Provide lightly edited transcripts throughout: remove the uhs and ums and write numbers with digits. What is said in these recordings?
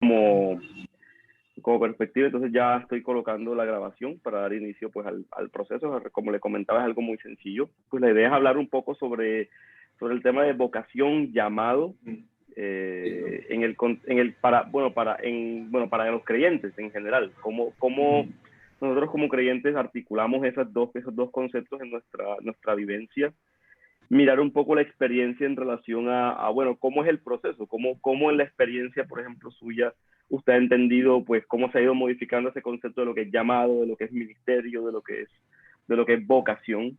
como, como perspectiva. Entonces ya estoy colocando la grabación para dar inicio pues al proceso. Como le comentaba, es algo muy sencillo. Pues la idea es hablar un poco sobre el tema de vocación, llamado, para los creyentes en general. Cómo nosotros como creyentes articulamos esos dos conceptos en nuestra vivencia. Mirar un poco la experiencia en relación bueno, cómo es el proceso, cómo en la experiencia, por ejemplo, suya, usted ha entendido, pues, cómo se ha ido modificando ese concepto de lo que es llamado, de lo que es ministerio, de lo que es vocación.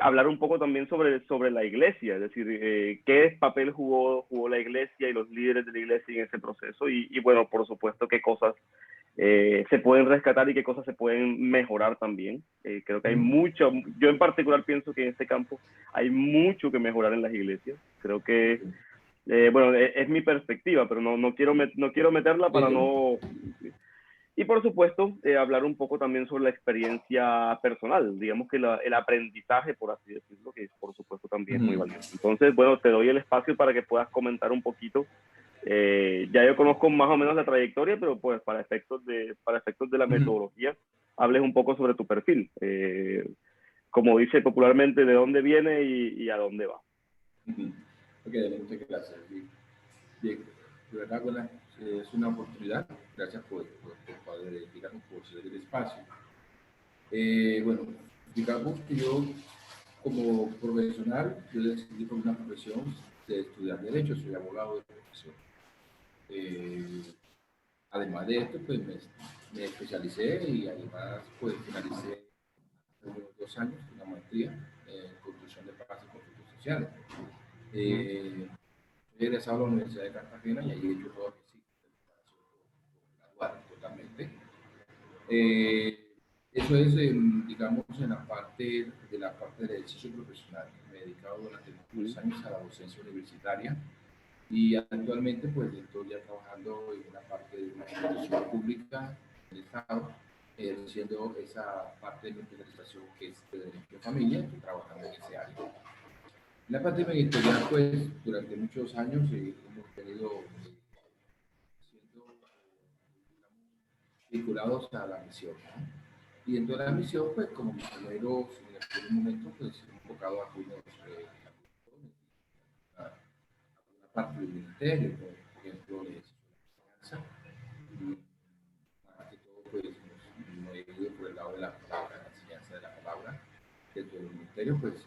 Hablar un poco también sobre la iglesia, es decir, qué papel jugó la iglesia y los líderes de la iglesia en ese proceso y bueno, por supuesto, qué cosas se pueden rescatar y qué cosas se pueden mejorar también. Creo que hay mucho, yo en particular pienso que en este campo hay mucho que mejorar en las iglesias. Creo que, bueno, es mi perspectiva, pero no quiero meterla para no... Y por supuesto, hablar un poco también sobre la experiencia personal, digamos que el aprendizaje, por así decirlo, que por supuesto también es muy valioso. Entonces, bueno, te doy el espacio para que puedas comentar un poquito. Ya yo conozco más o menos la trayectoria, pero pues para efectos de la metodología, hables un poco sobre tu perfil. Como dice popularmente, de dónde viene y a dónde va. Ok, muchas gracias. Bien, de verdad, bueno, es una oportunidad. Gracias por poder, digamos, por ceder el espacio. Bueno, digamos que yo, como profesional, yo decidí por una profesión de estudiar Derecho, soy abogado de profesión. Además de esto, pues me especialicé y además, pues finalicé hace unos 2 años una maestría en construcción de paz y conflictos sociales. He egresado a la Universidad de Cartagena y ahí he hecho todo mi ciclo de graduar totalmente. Eso es, digamos, en la parte del ejercicio profesional. Me he dedicado durante muchos años a la docencia universitaria y actualmente pues estoy ya trabajando en una parte de una institución pública del Estado, haciendo esa parte de mi especialización que es de derecho de familia, estoy trabajando en ese área. En la parte ministerial, pues durante muchos años hemos tenido siendo vinculados a la misión, ¿no? Y dentro de la misión, pues como misioneros en algún momento, pues hemos tocado algunos alguna parte del ministerio, por ejemplo, de enseñanza, y más que todo, pues no he ido por el lado de la palabra, la enseñanza de la palabra. Dentro del ministerio, pues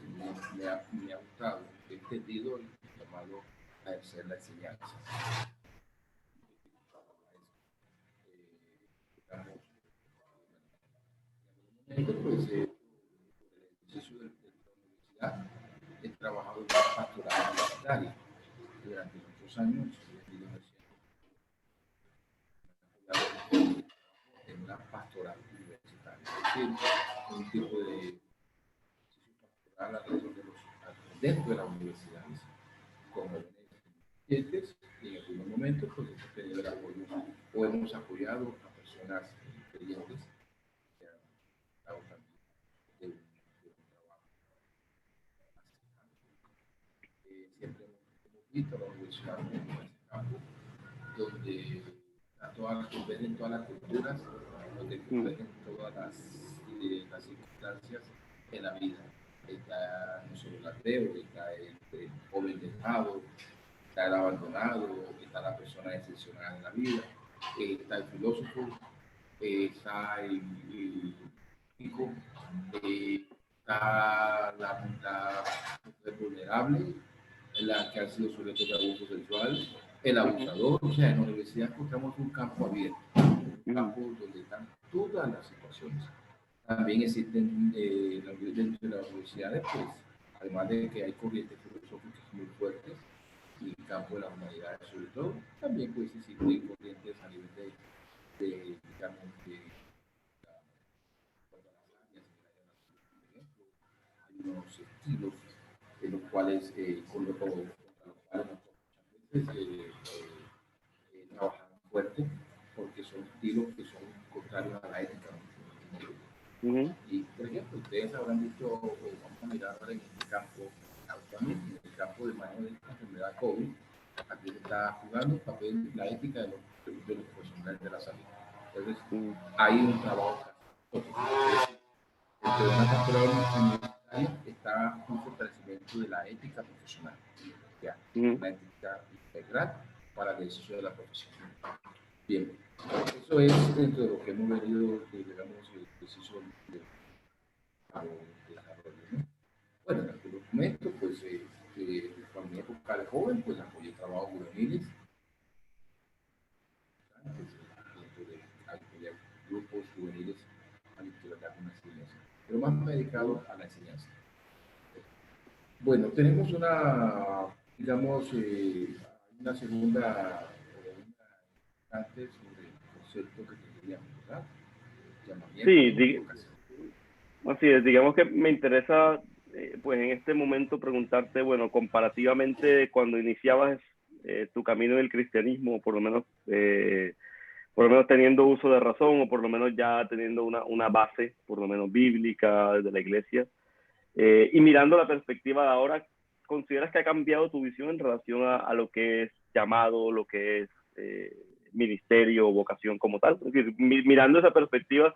me ha gustado, he entendido el llamado a ejercer la enseñanza. Pues, el ejercicio de la universidad, he trabajado en la pastoral universitaria durante muchos años, en una pastoral universitaria, es decir, un tipo de pastoral alrededor de dentro de las universidades, como estudiantes, y en algunos momentos pues hemos tenido el apoyo o hemos apoyado a personas creyentes que han dado también de un trabajo. Siempre hemos visto la universidad como ese campo donde convergen todas las culturas, donde convergen todas las circunstancias en la vida. Está no solo el ateo, está el joven dejado, está el abandonado, está la persona excepcional en la vida, está el filósofo, está el hijo, está la mujer vulnerable, la que ha sido sujeto de abuso sexual, el abusador. O sea, en la universidad encontramos un campo abierto, un campo donde están todas las situaciones. También existen dentro de las universidades, pues, además de que hay corrientes filosóficas muy fuertes y el campo de las humanidades sobre todo, también pues existen corrientes a nivel digamos, hay unos estilos en los cuales, con los cuales muchas veces trabajan fuerte, porque son estilos que son contrarios a la ética. Y, por ejemplo, ustedes habrán visto, vamos a mirar ahora en este campo, actualmente, en el campo de manejo de esta enfermedad COVID, aquí se está jugando el papel, la ética de los de los profesionales de la salud. Entonces, mm, hay un trabajo que hacer. Dentro de una pastoral universitaria está un fortalecimiento de la ética profesional, ya, mm. una ética integral para el ejercicio de la profesión. Bien, eso es dentro de lo que hemos venido, digamos, el ejercicio de desarrollo, ¿no? Bueno, en aquel momento, pues, cuando mi época de joven, pues apoyé trabajos juveniles, dentro de apoyar grupos juveniles a la historia de una enseñanza, pero más me he dedicado a la enseñanza. Bueno, tenemos una, digamos, una segunda, antes sobre el concepto que tendríamos, ¿verdad? Llamamiento, Sí, vocación. así es. Digamos que me interesa, pues en este momento preguntarte, bueno, comparativamente cuando iniciabas tu camino en el cristianismo, por lo menos teniendo uso de razón o por lo menos ya teniendo una base, por lo menos bíblica de la iglesia, y mirando la perspectiva de ahora, ¿consideras que ha cambiado tu visión en relación a lo que es llamado, lo que es eh, ministerio o vocación como tal? Es decir, mirando esa perspectiva,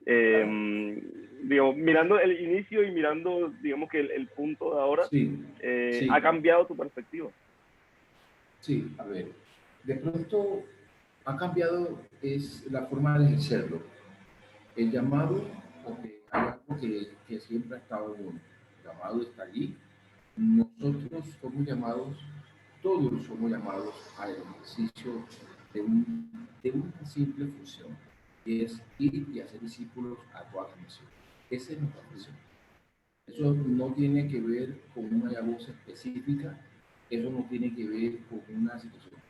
digo, mirando el inicio y mirando, digamos que el punto de ahora, Sí, ha sí, cambiado tu perspectiva. sí, a ver, de pronto ha cambiado es la forma de ejercerlo. El llamado, porque hay algo que siempre ha estado bueno. El llamado está allí. Nosotros somos llamados, todos somos llamados al ejercicio de una simple función, y es ir y hacer discípulos a toda la nación. Esa es nuestra función. Eso no tiene que ver con una voz específica, eso no tiene que ver con una situación.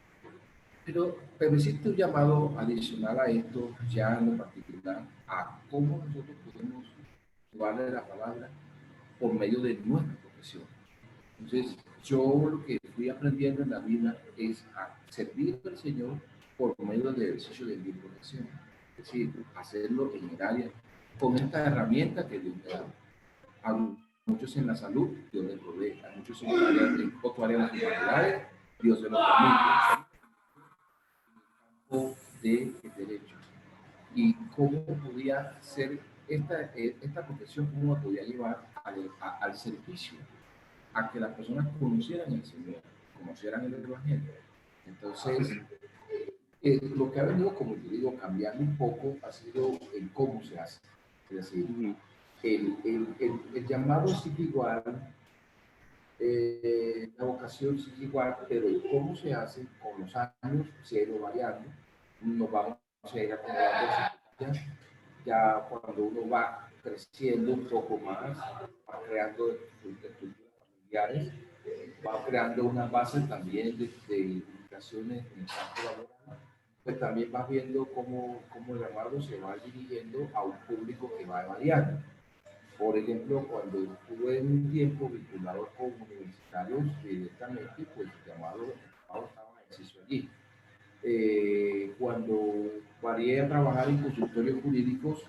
Pero existe un llamado adicional a esto, ya en lo particular, a cómo nosotros podemos llevarle la palabra por medio de nuestra profesión. Entonces, yo lo que fui aprendiendo en la vida es a servir al Señor por medio del ejercicio de mi profesión. Es decir, hacerlo en el área, con esta herramienta que Dios me da. A muchos en la salud, Dios les provee. A muchos en el área, en otro área de las humanidades, Dios se lo permite. De derechos y cómo podía ser esta profesión, cómo la podía llevar al servicio, a que las personas conocieran el Señor, conocieran el Evangelio. Entonces, lo que ha venido, como te digo, cambiando un poco ha sido el cómo se hace. Es decir, el llamado sigue igual, la vocación sigue igual, pero el cómo se hace con los años se ha ido variando. Nos vamos a ir acomodando ya cuando uno va creciendo un poco más, va creando estructuras familiares, va creando una base también de implicaciones en el campo laboral, pues también vas viendo cómo el llamado se va dirigiendo a un público que va variando. Por ejemplo, cuando estuve en un tiempo vinculado con universitarios directamente, pues el llamado estaba en ejercicio allí. Cuando varié a trabajar en consultorios jurídicos,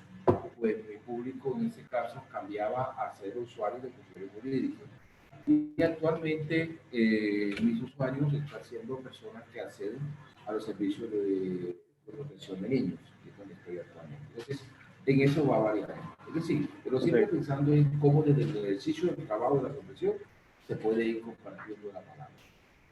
pues mi público en ese caso cambiaba a ser usuarios de consultorios jurídicos. Y actualmente mis usuarios están siendo personas que acceden a los servicios de protección de niños, que es donde estoy actualmente. Entonces, en eso va a variar. Es decir, pero siempre Okay. pensando en cómo desde el ejercicio del trabajo de la profesión se puede ir compartiendo la palabra.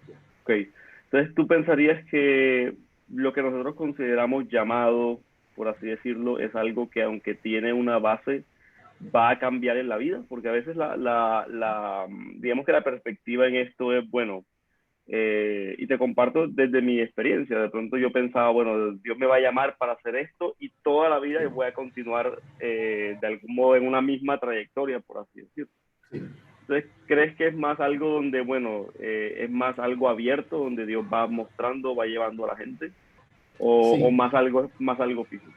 Ya. Okay. Entonces, ¿tú pensarías que lo que nosotros consideramos llamado, por así decirlo, es algo que aunque tiene una base, va a cambiar en la vida? Porque a veces digamos que la perspectiva en esto es, bueno, y te comparto desde mi experiencia. De pronto yo pensaba, bueno, Dios me va a llamar para hacer esto y toda la vida Sí, voy a continuar de algún modo en una misma trayectoria, por así decirlo. sí. Entonces, ¿crees que es más algo donde, bueno, es más algo abierto, donde Dios va mostrando, va llevando a la gente? ¿O Sí, más algo físico?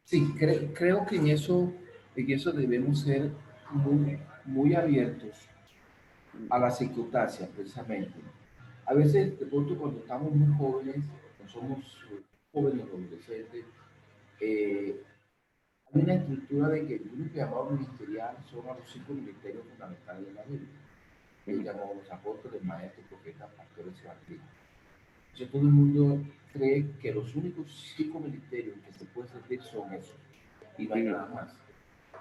sí, creo que en eso debemos ser muy abiertos a las circunstancias, precisamente. A veces, de pronto, cuando estamos muy jóvenes, no somos jóvenes o adolescentes, hay una estructura de que el único llamado ministerial son a los 5 ministerios fundamentales de la Biblia. El Ujú, llamado a los apóstoles, maestros, profetas, pastores y evangelistas. Entonces todo el mundo cree que los únicos 5 ministerios que se puede servir son esos y no hay nada más.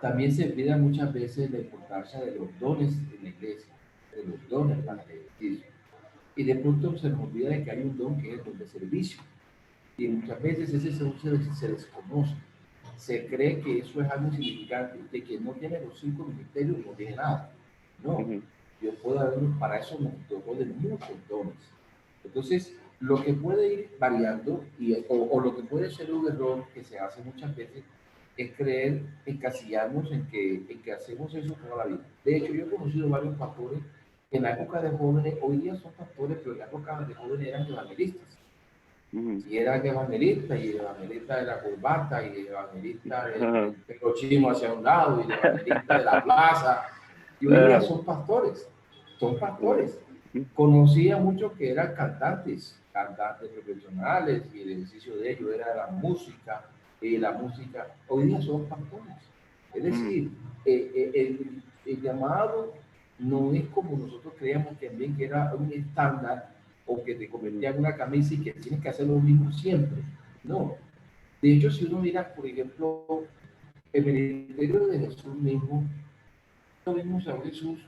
También se olvida muchas veces la importancia de los dones en la iglesia, de los dones para el ejercicio. Y de pronto se nos olvida de que hay un don que es el don de servicio. Y muchas veces ese se desconoce. Se cree que eso es algo insignificante, de que no tiene los 5 ministerios, no tiene nada. No, Dios puede haber, para eso nos dotó de muchos dones. Entonces, lo que puede ir variando, o lo que puede ser un error que se hace muchas veces, es creer, encasillarnos en que hacemos eso toda la vida. De hecho, yo he conocido varios pastores que en la época de jóvenes, hoy día son pastores, pero en la época de jóvenes eran evangelistas. Y era evangelista, y evangelista de la corbata, y evangelista del pelo chino hacia un lado, y evangelista de la plaza. Y hoy día son pastores, son pastores. Conocí a muchos que eran cantantes profesionales, y el ejercicio de ellos era la música, hoy día son pastores. Es decir, el llamado no es como nosotros creíamos también que era un estándar, o que te convertía en una camisa y que tienes que hacer lo mismo siempre. No. De hecho, si uno mira, por ejemplo, el ministerio de Jesús mismo, no vimos a Jesús,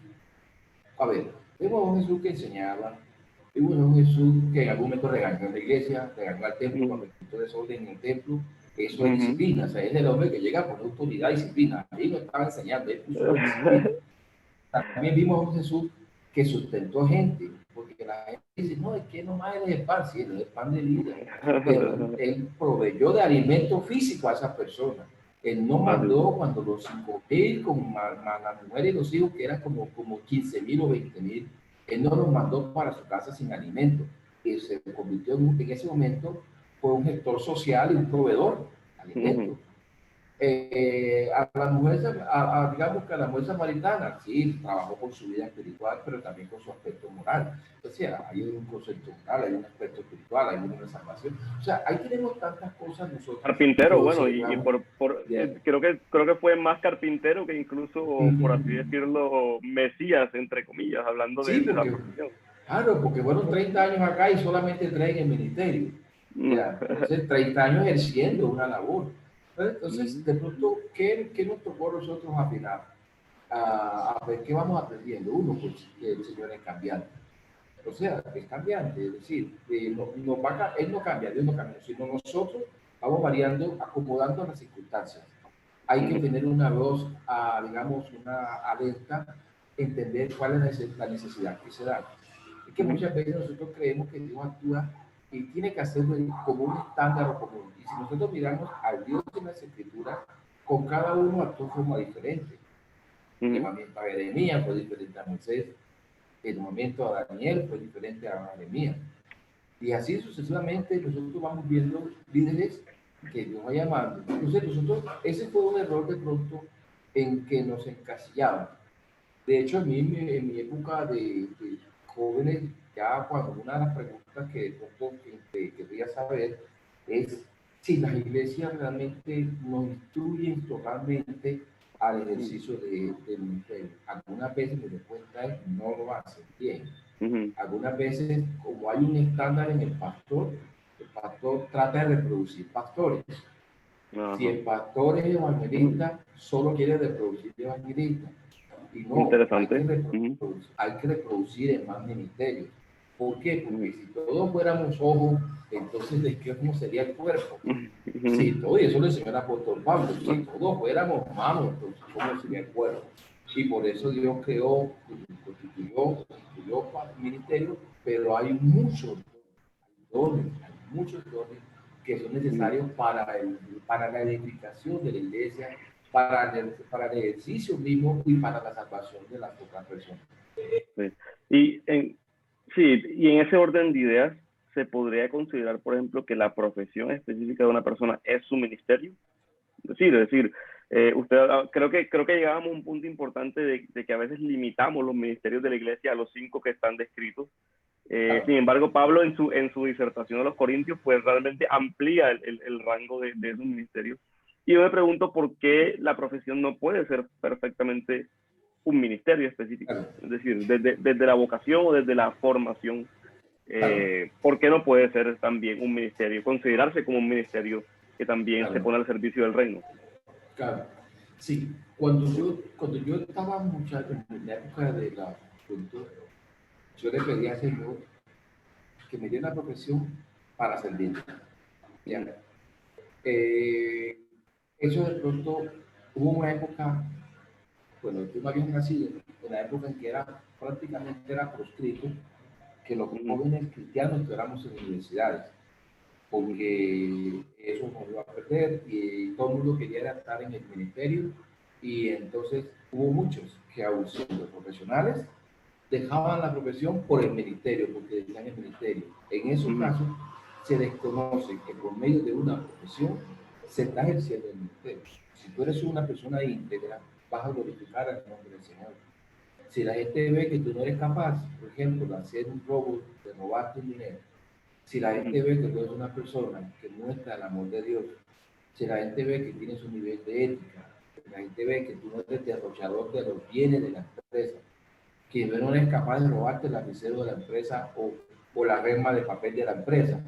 a ver, vemos a un Jesús que enseñaba, vimos a un Jesús que en algún momento regañó en la iglesia, regañó al templo, cuando quitó desorden en el templo. Eso es disciplina, o sea, es el hombre que llega con autoridad y disciplina. Ahí no estaba enseñando, él puso disciplina. También vimos a un Jesús que sustentó gente, porque la gente dice, no, es que nomás él es el pan, sí, él es el pan de vida, pero él proveyó de alimento físico a esas personas. Él no mandó cuando los 5.000, con la mujer y los hijos, que eran como 15.000 o 20.000, él no los mandó para su casa sin alimento. Y se convirtió en ese momento, fue un gestor social y un proveedor de alimento. A la mujer, digamos que a la mujer samaritana, sí, trabajó con su vida espiritual, pero también con su aspecto moral. O sea, hay un concepto moral, hay un aspecto espiritual, hay una salvación. O sea, ahí tenemos tantas cosas nosotros. Carpintero, bueno, y creo que fue más carpintero que incluso, por así decirlo, Mesías, entre comillas, hablando sí, de la porque, profesión. claro, porque fueron 30 años acá y solamente 3 en el ministerio. Ya, entonces, 30 años ejerciendo una labor. Entonces, de pronto, ¿qué nos tocó a nosotros afinar? A ver qué vamos aprendiendo. Uno, pues el Señor es cambiante. O sea, es cambiante, es decir, él no cambia, Dios no cambia, sino nosotros vamos variando, acomodando las circunstancias. Hay que tener una voz, digamos, una alerta, entender cuál es la necesidad que se da. Es que muchas veces nosotros creemos que Dios actúa y tiene que hacerlo como un estándar o común. Y si nosotros miramos al Dios en las Escrituras, con cada uno actuó de forma diferente. El llamamiento a Jeremías fue diferente a Moisés, el llamamiento a Daniel fue diferente a Jeremías. Y así sucesivamente nosotros vamos viendo líderes que Dios va llamando. Entonces nosotros, ese fue un error de pronto en que nos encasillaban. De hecho, a mí en mi época de jóvenes, ya cuando una de las preguntas que de pronto quería saber es si las iglesias realmente nos instruyen totalmente al ejercicio del ministerio. Algunas veces mi respuesta es no lo hacen bien. Algunas veces, como hay un estándar en el pastor trata de reproducir pastores. Si el pastor es evangelista, solo quiere reproducir evangelistas. Y no, interesante. Hay que reproducir en más ministerios. ¿Por qué? Porque si todos fuéramos ojos, entonces ¿de qué sería el cuerpo? Si todo, y eso lo enseñó el apóstol Pablo, si todos fuéramos manos, entonces ¿cómo sería el cuerpo? Y por eso Dios constituyó ministerios, pero hay muchos dones que son necesarios para la edificación de la iglesia, para el ejercicio mismo y para la salvación de las otras personas. Sí. Y en ese orden de ideas, ¿se podría considerar, por ejemplo, que la profesión específica de una persona es su ministerio? Es decir, creo que llegábamos a un punto importante de que a veces limitamos los ministerios de la iglesia a los 5 que están descritos. Claro. Sin embargo, Pablo en su disertación de los Corintios, pues realmente amplía el rango de esos ministerios. Y yo me pregunto por qué la profesión no puede ser perfectamente un ministerio específico. Claro. Es decir, desde la vocación o desde la formación. Claro, ¿por qué no puede ser también un ministerio, considerarse como un ministerio que también se claro, pone al servicio del reino? claro. Sí, cuando yo estaba muchacho, en la época de la juventud, yo le pedí al Señor que me diera una profesión para servir. ¿Ya? Mm, Eh, Eso de pronto, hubo una época, bueno, tú no habías nacido, en la época en que era prácticamente era proscrito que los mm, jóvenes cristianos estuviéramos en universidades, porque eso nos iba a perder y todo el mundo quería estar en el ministerio y entonces hubo muchos que aún siendo profesionales dejaban la profesión por el ministerio, porque decían el ministerio. En esos mm, casos se desconoce que por medio de una profesión se está ejerciendo el ministerio. Si tú eres una persona íntegra, vas a glorificar al nombre del Señor. Si la gente ve que tú no eres capaz, por ejemplo, de hacer un robo, de robarte un dinero, si la mm, gente ve que tú eres una persona que muestra el amor de Dios, si la gente ve que tienes un nivel de ética, si la gente ve que tú no eres derrochador de los bienes de la empresa, que no eres capaz de robarte el lapicero de la empresa o la resma de papel de la empresa,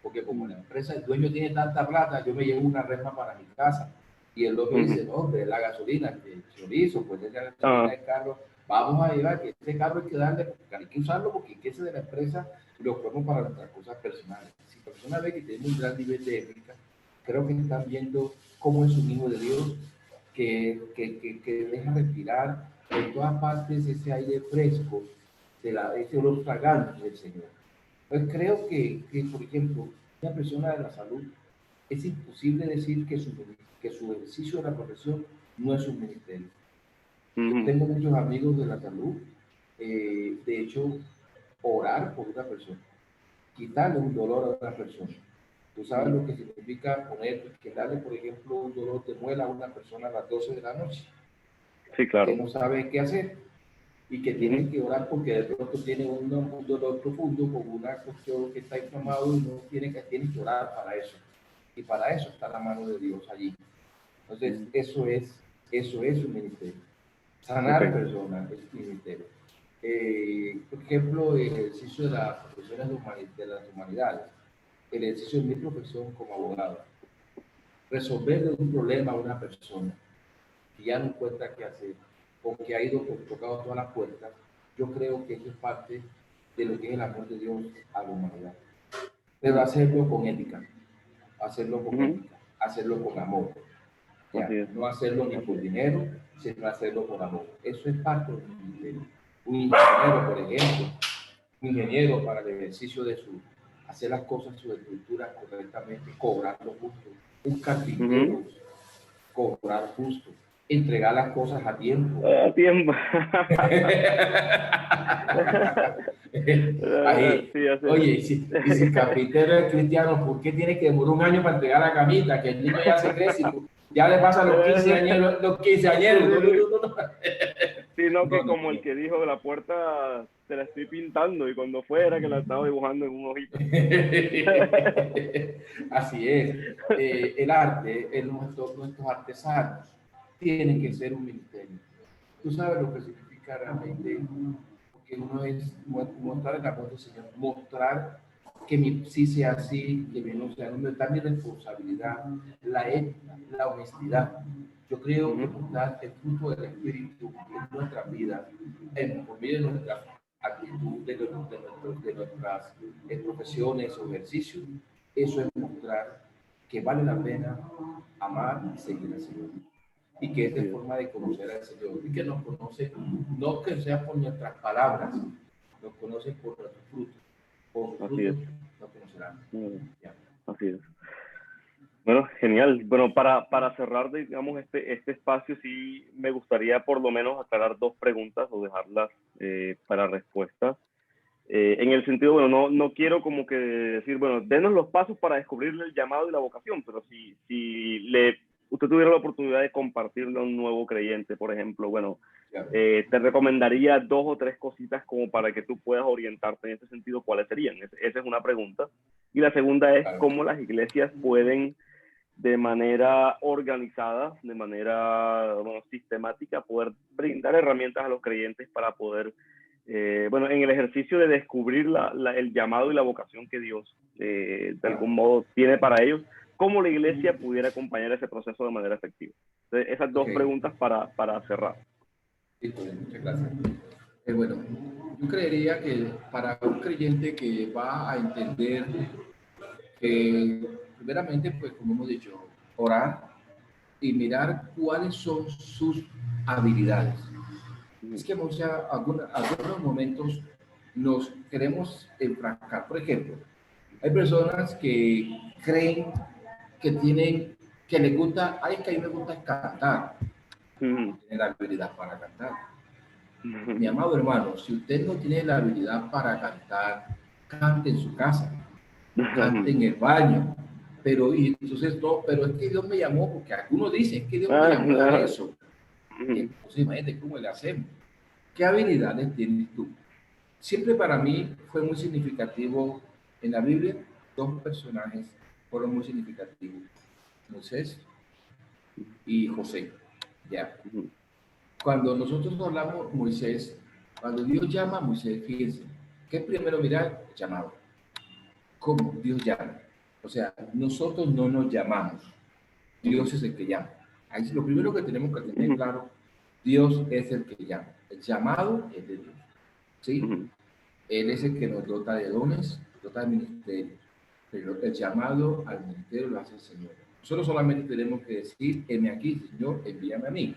porque como la empresa, el dueño tiene tanta plata, yo me llevo una resma para mi casa, y el otro mm, dice, no, hombre, la gasolina, que el chorizo, pues es la gasolina ah, del carro, vamos a ir a que ese carro hay que darle, porque hay que usarlo, porque el que ese de la empresa lo ponemos para nuestras cosas personales. Si personas ven que tenemos un gran nivel de ética, creo que están viendo cómo es un hijo de Dios que deja respirar en todas partes ese aire fresco, ese olor fragante del Señor. Pues creo por ejemplo, una persona de la salud, es imposible decir que su ejercicio de la profesión no es un ministerio. Yo mm, tengo muchos amigos de la salud, de hecho, orar por una persona, quitarle un dolor a una persona. Tú sabes mm, lo que significa que darle, por ejemplo, un dolor de muela a una persona a las 12 de la noche, sí, que claro. no sabe qué hacer y que Mm, tiene que orar porque de pronto tiene un dolor profundo con una cuestión que está inflamado y no tiene que orar para eso. Y para eso está la mano de Dios allí. Entonces, mm, eso es un ministerio. ok. Sanar personas es un ministerio. Por ejemplo, el ejercicio de las profesiones de las humanidades, el ejercicio de mi profesión como abogado, resolverle un problema a una persona que ya no encuentra qué hacer o que ha ido tocado todas las puertas, yo creo que eso es parte de lo que es el amor de Dios a la humanidad. Pero Mm, mm, hacerlo con amor, así ya, es, no hacerlo ni así por es. dinero, sino hacerlo por amor. Eso es parte del ministerio. Un ingeniero, por ejemplo, un ingeniero para el ejercicio de hacer las cosas, su estructura correctamente, cobrando justo. Un Ujú. carpintero, cobrar justo. Entregar las cosas a tiempo. Tiempo. Ahí, Sí, así es. oye, y si el carpintero es cristiano, ¿por qué tiene que demorar un año para entregar la camita? Que el niño ya se crece y ya le pasa los 15 años, los Sí, quinceañeros. No, no, sí, sí. no, no. Sino que No, no, como el no. que dijo, la puerta te la estoy pintando y cuando fuera que la estaba dibujando en un ojito. Así es. El arte, nuestros artesanos tienen que ser un ministerio. Tú sabes lo que significa realmente, porque uno es mostrar el amor del Señor, mostrar que mi sí sea así, que mi no sea no, me da mi responsabilidad, la ética, la honestidad. Yo creo que Ujú, mostrar el fruto del Espíritu en nuestras vidas, por medio de nuestra actitud, de nuestras profesiones o ejercicios, eso es mostrar que vale la pena amar y seguir al Señor y que es de así es, forma de conocer al Señor y que nos conoce, no que sea por nuestras palabras, nos conoce por nuestros frutos. Por sus así es. frutos nos conocerán. Mm, Ya. así es. Bueno, genial. Bueno, para cerrar, digamos, este espacio, sí me gustaría por lo menos aclarar dos preguntas o dejarlas para respuesta. En el sentido, bueno, no quiero como que decir, bueno, denos los pasos para descubrir el llamado y la vocación, pero si usted tuviera la oportunidad de compartirle a un nuevo creyente, por ejemplo, bueno, Ya. te recomendaría dos o tres cositas como para que tú puedas orientarte en ese sentido, ¿cuáles serían? Esa es una pregunta. Y la segunda es Claro. cómo las iglesias pueden de manera organizada, de manera bueno, sistemática, poder brindar herramientas a los creyentes para poder bueno, en el ejercicio de descubrir el llamado y la vocación que Dios de algún modo tiene para ellos, cómo la iglesia pudiera acompañar ese proceso de manera efectiva. Entonces, esas dos preguntas para cerrar. Sí, pues, muchas gracias. Bueno, yo creería que para un creyente que va a entender que, primeramente, pues como hemos dicho, orar y mirar cuáles son sus habilidades. Es que algunos momentos nos queremos enfrascar. Por ejemplo, hay personas que creen que les gusta, ay, que a mí me gusta cantar, tiene la habilidad para cantar. Mi amado hermano, si usted no tiene la habilidad para cantar, cante en su casa, cante en el baño. Pero, y entonces, no, pero es que Dios me llamó, porque algunos dicen que Dios me llamó a eso. Entonces, imagínate cómo le hacemos. ¿Qué habilidades tienes tú? Siempre para mí fue muy significativo en la Biblia, dos personajes fueron muy significativos, Moisés y José. Ya. Cuando nosotros hablamos Moisés, cuando Dios llama a Moisés, fíjense, ¿qué primero mirar? El llamado. ¿Cómo Dios llama? O sea, nosotros no nos llamamos, Dios es el que llama. Ahí es lo primero que tenemos que tener claro, Dios es el que llama. El llamado es de Dios. ¿Sí? Él es el que nos dota de dones, dota de ministerio. Pero el llamado al ministerio lo hace el Señor. Nosotros solamente tenemos que decir, heme aquí, Señor, envíame a mí.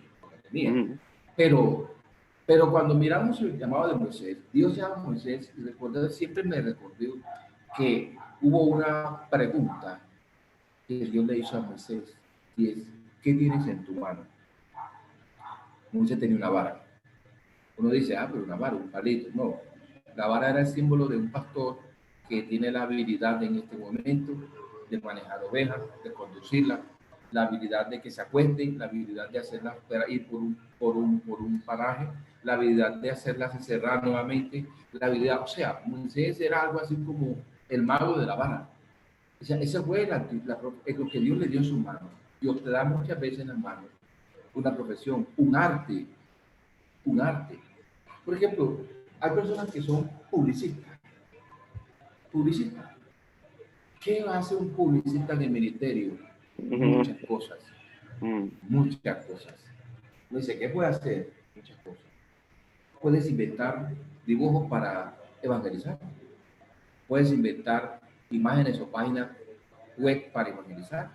Pero cuando miramos el llamado de Moisés, Dios llama a Moisés y siempre me recordó que hubo una pregunta que Dios le hizo a Moisés y es, ¿qué tienes en tu mano? Moisés tenía una vara. Uno dice, pero una vara, un palito. No, la vara era el símbolo de un pastor que tiene la habilidad en este momento de manejar ovejas, de conducirlas, la habilidad de que se acuesten, la habilidad de hacerlas ir por un paraje, la habilidad de hacerlas encerrar nuevamente, la habilidad, o sea, Moisés era algo así como el mago de la vara. O sea, esa fue lo que Dios le dio en su mano. Dios te da muchas veces en las manos una profesión, un arte, un arte. Por ejemplo, hay personas que son publicistas. Publicistas. ¿Qué hace un publicista en el ministerio? Muchas cosas. Muchas cosas. Me dice, ¿qué puede hacer? Muchas cosas. Puedes inventar dibujos para evangelizar. Puedes inventar imágenes o páginas web para evangelizar.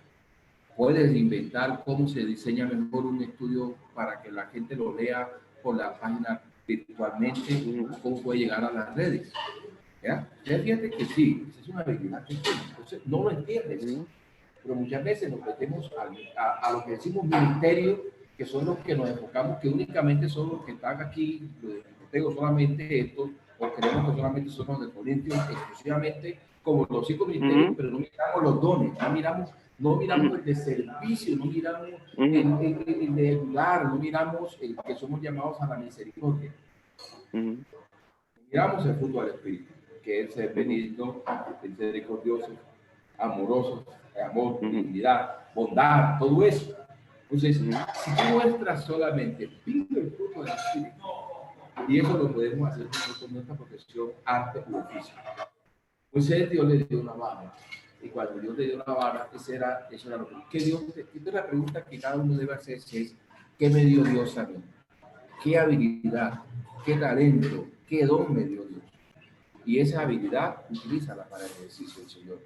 Puedes inventar cómo se diseña mejor un estudio para que la gente lo lea por la página virtualmente, cómo puede llegar a las redes. ¿Ya? Ya fíjate que sí, esa es una habilidad que entonces no lo entiendes, pero muchas veces nos metemos a lo que decimos ministerio, que son los que nos enfocamos, que únicamente son los que están aquí, tengo solamente estos, o creemos que solamente son los de Corintios, exclusivamente como los 5 ministerios, pero no miramos los dones, no miramos el de servicio, no miramos el de ayudar, no miramos el que somos llamados a la misericordia. Miramos el fruto del Espíritu, que es el benigno, el misericordioso, amoroso, amor, dignidad, bondad, todo eso. Entonces, si tú muestras solamente, vive el fruto del Espíritu, y eso lo podemos hacer con nuestra profesión, arte u oficio. Pues Dios le dio una vara, y cuando Dios le dio una vara, eso era lo que Dios, entonces la pregunta que cada uno debe hacerse es, ¿qué me dio Dios a mí? ¿Qué habilidad, qué talento, qué don me dio Dios? Y esa habilidad, utilízala para el ejercicio del Señor.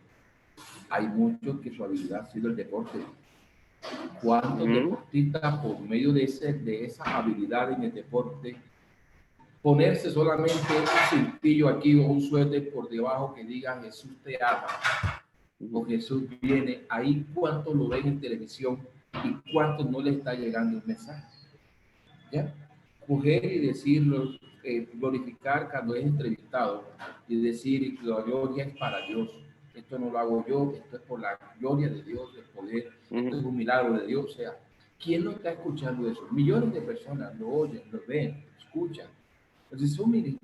Hay muchos que su habilidad ha sido el deporte. ¿Cuántos deportistas por medio de esa habilidad en el deporte, ponerse solamente un cintillo aquí o un suéter por debajo que diga Jesús te ama o Jesús viene, ahí cuántos lo ven en televisión y cuántos no le está llegando el mensaje? ¿Ya? Coger y decirlo, glorificar cuando es entrevistado y decir que la gloria es para Dios. Esto no lo hago yo, esto es por la gloria de Dios, el poder, esto es un milagro de Dios. O sea, ¿quién no está escuchando eso? Millones de personas lo oyen, lo ven, lo escuchan. Entonces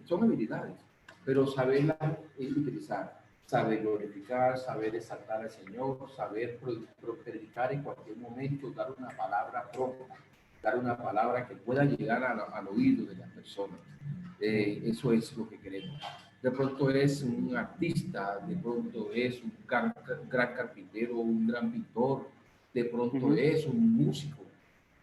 son habilidades, pero saberlas utilizar, saber glorificar, saber exaltar al Señor, saber predicar en cualquier momento, dar una palabra propia, dar una palabra que pueda llegar al oído de las personas. Eso es lo que queremos. De pronto es un artista, de pronto es un gran carpintero, un gran pintor, de pronto es un músico,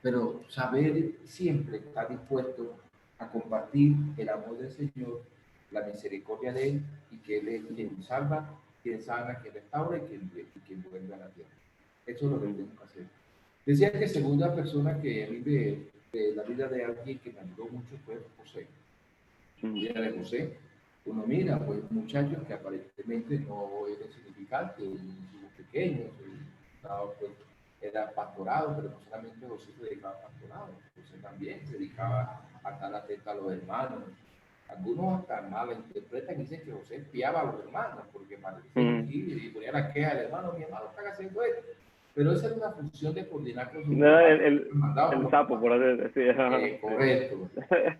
pero saber siempre estar dispuesto a compartir el amor del Señor, la misericordia de Él, y que Él es quien salva, quien sana, quien restaura y quien vuelve a la tierra. Eso es lo que tenemos que hacer. Decía que segunda persona que vive la vida de alguien que me ayudó mucho fue José. La vida de José, uno mira, pues muchachos que aparentemente no eran significantes, pequeños, pues, era pastorado, pero no solamente José se dedicaba a pastorado, José también se dedicaba a estar atento a los hermanos. Algunos hasta mal interpretan y dicen que José espiaba a los hermanos, porque parecía y ponía la queja del hermano, mi hermano está haciendo esto. Pero esa es una función de coordinar con sus el sapo, por así decirlo. Correcto.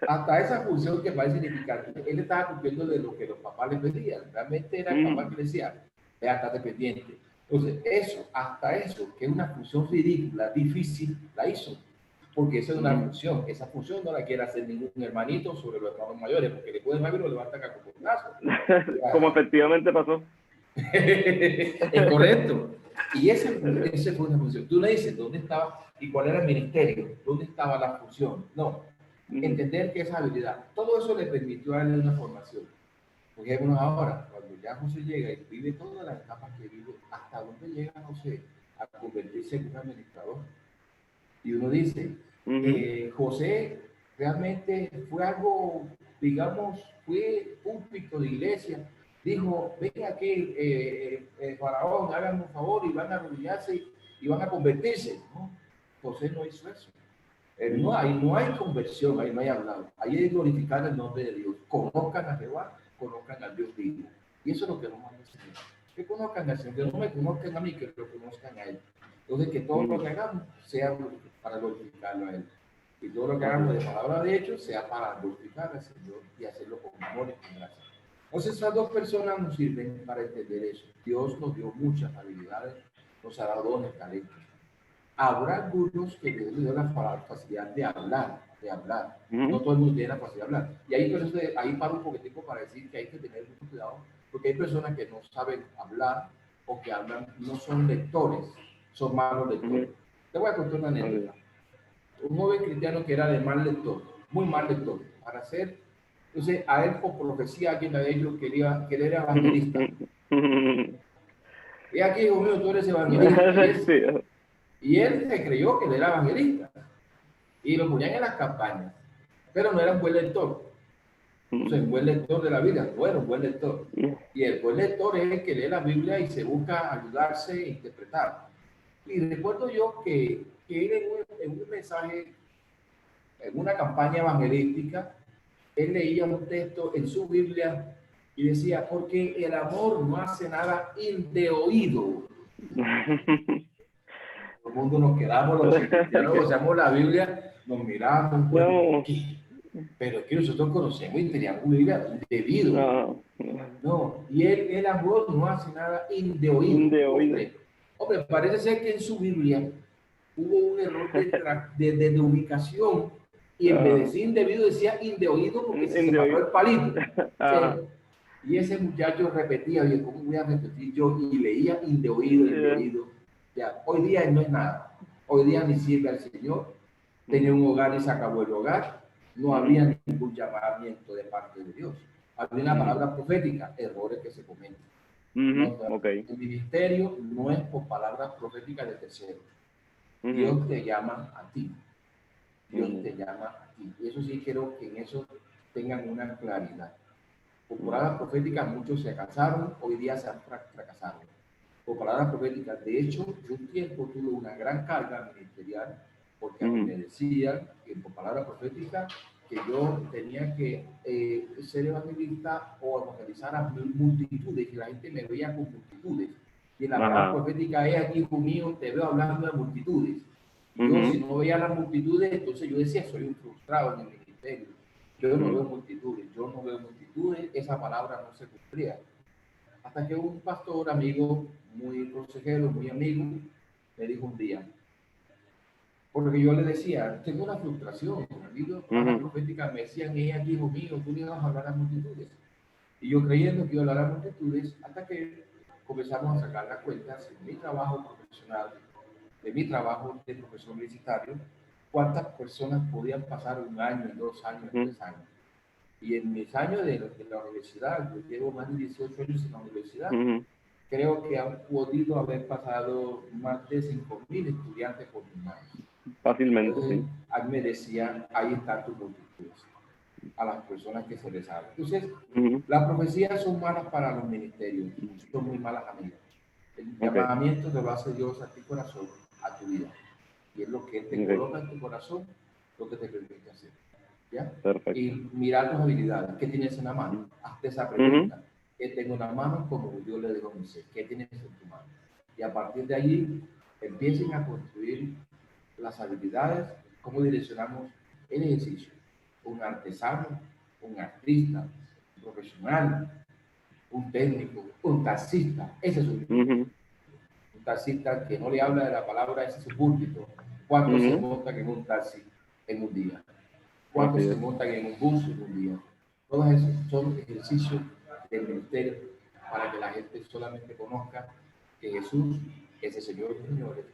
Hasta esa función que parece significativa, él estaba cumpliendo de lo que los papás le pedían. Realmente era el papá que le decía, vea, estate pendiente. Entonces, eso, hasta eso, que es una función ridícula, difícil, la hizo. Porque esa es una función. Esa función no la quiere hacer ningún hermanito sobre los hermanos mayores, porque después de mayor lo levantan a cocotazo. Como efectivamente pasó. Es correcto. Y esa fue una función. Tú le dices, ¿dónde estaba? ¿Y cuál era el ministerio? ¿Dónde estaba la función? No. Entender que esa habilidad, todo eso le permitió darle una formación. Porque algunos ahora, cuando ya José llega y vive todas las etapas que vive, hasta dónde llega José a convertirse en un administrador. Y uno dice, José realmente fue algo, digamos, fue púlpito de iglesia. Dijo, venga aquí, Faraón, háganme un favor y van a arrodillarse y van a convertirse. No, José no hizo eso. No hay conversión, ahí no hay hablado. Ahí es glorificar el nombre de Dios. Conozcan a Jehová, conozcan al Dios vivo. Y eso es lo que nos vamos a decir. Que conozcan al Señor, que no me conozcan a mí, que lo conozcan a Él. Entonces, que todo lo que hagamos sea para glorificarlo a Él. Y todo lo que hagamos de palabra de hecho sea para glorificar al Señor y hacerlo con amor y con gracia. Entonces, esas dos personas nos sirven para entender eso. Dios nos dio muchas habilidades, nos ha dado dones, talentos. Habrá algunos que Dios les dio la facilidad de hablar. No todo el mundo tiene la facilidad de hablar. Y ahí paro un poquitico para decir que hay que tener mucho cuidado, porque hay personas que no saben hablar o que hablan, no son lectores, son malos lectores. Te voy a contar una anécdota. Un joven cristiano que era de mal lector, muy mal lector, para hacer, entonces a él por profecía alguien le había dicho que él era evangelista. Y aquí, hijo mío, tú eres evangelista. Y él se creyó que él era evangelista. Y lo ponían en las campañas. Pero no era un buen lector. O sea, un buen lector de la Biblia. No era un buen lector. Y el buen lector es el que lee la Biblia y se busca ayudarse e interpretar. Y recuerdo yo que él en un mensaje, en una campaña evangelística, él leía un texto en su Biblia y decía, porque el amor no hace nada de oído. Todo el mundo nos quedamos, los cristianos usamos la Biblia, nos miramos, pero es que nosotros conocemos y teníamos Biblia debido. No, y el amor no hace nada de oído. Hombre, parece ser que en su Biblia hubo un error de ubicación y en vez de decir indebido decía indeoído porque se separó el palito. Y ese muchacho repetía, oye, ¿cómo voy a repetir yo? Y leía indeoído. Ya, hoy día no es nada. Hoy día ni sirve al Señor. Tenía un hogar y se acabó el hogar. No había ningún llamamiento de parte de Dios. Había una palabra profética, errores que se cometen. El ministerio no es por palabras proféticas de terceros. Dios te llama a ti. Dios te llama a ti. Y eso sí quiero que en eso tengan una claridad. Por palabras proféticas muchos se casaron, hoy día se han fracasado. Por palabras proféticas, de hecho, yo un tiempo tuve una gran carga ministerial porque me decían que por palabras proféticas que yo tenía que ser evangelista o evangelizar a multitudes, que la gente me veía con multitudes. Y la palabra profética es aquí, hijo mío, te veo hablando de multitudes. Y yo, si no veía las multitudes, entonces yo decía, soy un frustrado en el ministerio. Yo no veo multitudes, esa palabra no se cumplía. Hasta que un pastor amigo, muy consejero, muy amigo, me dijo un día, Porque yo le decía, tengo una frustración. Digo, para profética me decían, aquí, hijo mío, tú no ibas a hablar a multitudes. Y yo creyendo que iba a hablar a multitudes, hasta que comenzamos a sacar las cuentas en mi trabajo profesional, de mi trabajo de profesor universitario, cuántas personas podían pasar 1 año, 2 años, 3 años. Y en mis años de la universidad, yo llevo más de 18 años en la universidad, creo que han podido haber pasado más de 5.000 estudiantes por mis manos. Fácilmente, Entonces, sí. a mí me decían, ahí está tu multitud, a las personas que se les habla. Entonces, las profecías son malas para los ministerios, son muy malas amigas. El llamamiento te lo hace Dios a tu corazón, a tu vida. Y es lo que Él te coloca en tu corazón, lo que te permite hacer. ¿Ya? Perfecto. Y mirar tus habilidades. ¿Qué tienes en la mano? Hazte esa pregunta. ¿Qué tengo en la mano? Como Dios le dijo a Moisés. ¿Qué tienes en tu mano? Y a partir de allí, empiecen a construir las habilidades, cómo direccionamos el ejercicio. Un artesano, un artista, un profesional, un técnico, un taxista. Ese es un taxista que no le habla de la palabra, ese es su púlpito. ¿Cuántos se montan en un taxi en un día? ¿Cuántos se montan en un bus en un día? Todos esos son ejercicios del ministerio para que la gente solamente conozca que Jesús, ese Señor de señores,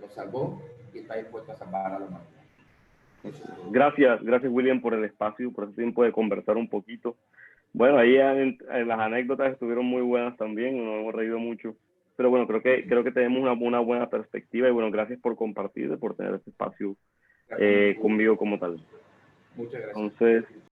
lo salvó y está dispuesto a salvar a la humanidad. Gracias, William, por el espacio, por el tiempo de conversar un poquito. Bueno, ahí en las anécdotas estuvieron muy buenas también, nos hemos reído mucho. Pero bueno, creo que tenemos una buena perspectiva y bueno, gracias por compartir, por tener este espacio conmigo como tal. Muchas gracias. Entonces,